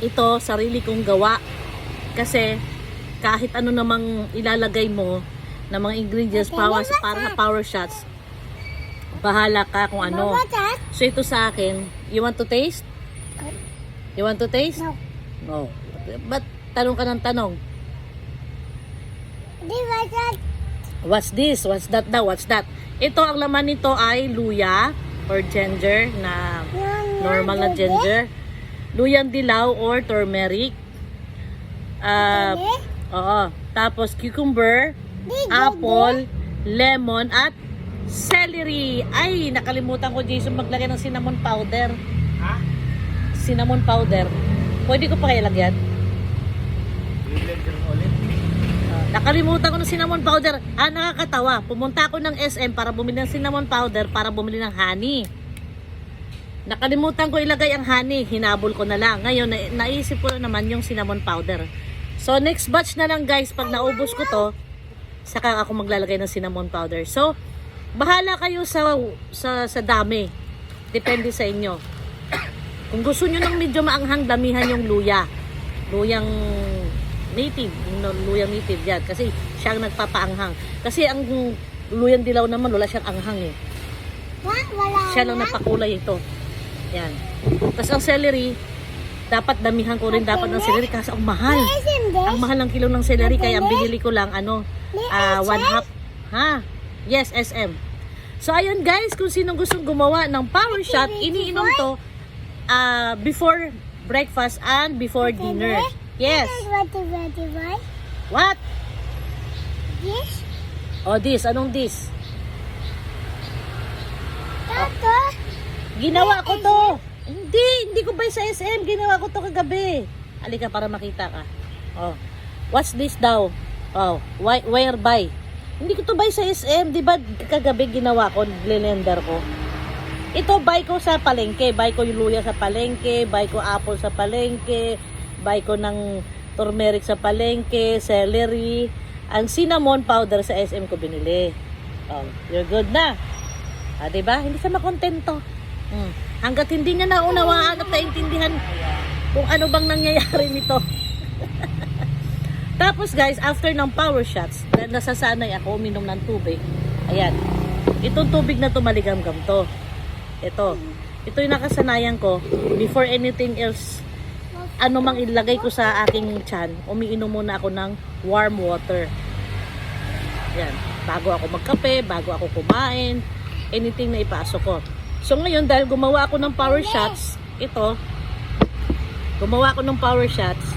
ito sarili kong gawa. Kasi kahit ano namang ilalagay mo na mga ingredients para sa power shots, bahala ka kung ano. So ito sa akin, you want to taste? You want to taste? No. No. But tanong ka ng tanong. What's this? What's that daw? What's that? Ito, ang laman nito ay luya or ginger na normal na ginger. Luyang dilaw or turmeric. Oo. Tapos cucumber, apple, lemon, at celery. Ay, nakalimutan ko, Jason, maglagay ng cinnamon powder. Ha? Cinnamon powder. Pwede ko pa kaya lagyan? Nakalimutan ko ng cinnamon powder. Nakakatawa. Pumunta ako ng SM para bumili ng cinnamon powder para bumili ng honey. Nakalimutan ko ilagay ang honey. Hinabol ko na lang. Ngayon, naisip ko na naman yung cinnamon powder. So, next batch na lang, guys. Pag naubos ko to, saka ako maglalagay ng cinnamon powder. So, bahala kayo sa dami. Depende sa inyo. Kung gusto nyo ng medyo maanghang, damihan yung luya. Luyang native. Luyang native yan. Kasi siya ang nagpapaanghang. Kasi ang luyang dilaw naman, wala siyang anghang eh. Siya lang napakulay ito. Yan. Tapos ang celery, dapat damihan ko rin dapat ng celery kasi ang mahal. Ang mahal ng kilo ng celery. Kaya ang binili ko lang, 1/2. Ha? Yes, SM. So, ayun guys, kung sinong gustong gumawa ng power shot, iniinom to before breakfast and before dinner. Yes. What? This? Oh, this. Anong this? Toto? Ginawa ko to. Hindi ko buy sa SM. Ginawa ko to kagabi. Halika para makita ka. Oh. What's this daw? Oh, where buy? Hindi ko to buy sa SM. Di ba kagabi ginawa ko, blender ko? Ito buy ko sa palengke. Buy ko yung luya sa palengke. Buy ko apple sa palengke. Buy ko ng turmeric sa palengke. Celery. Ang cinnamon powder sa SM ko binili. Oh, you're good na. Diba? Hindi siya makontento. Hanggat hindi niya naunawaan at naintindihan kung ano bang nangyayari nito. Tapos guys, after ng power shots, nasasanay ako uminom ng tubig. Ayan. Itong tubig na to maligamgam to. Ito yung nakasanayan ko. Before anything else, ano mang ilagay ko sa aking tiyan, umiinom muna ako ng warm water. Yan. Bago ako magkape, bago ako kumain, anything na ipasok ko. So ngayon, dahil gumawa ako ng power shots, gumawa ako ng power shots,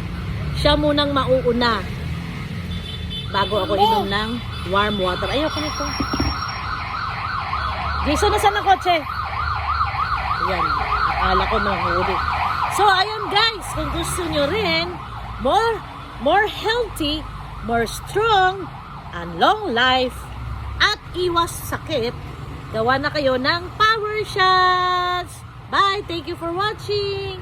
siya munang mauuna bago ako inom ng warm water. Ayoko nito. Jason, nasaan ang kotse? Ayan, akala ko mahuli. So, ayun guys, kung gusto nyo rin, more healthy, more strong, and long life, at iwas sakit, gawa na kayo ng power shots. Bye! Thank you for watching!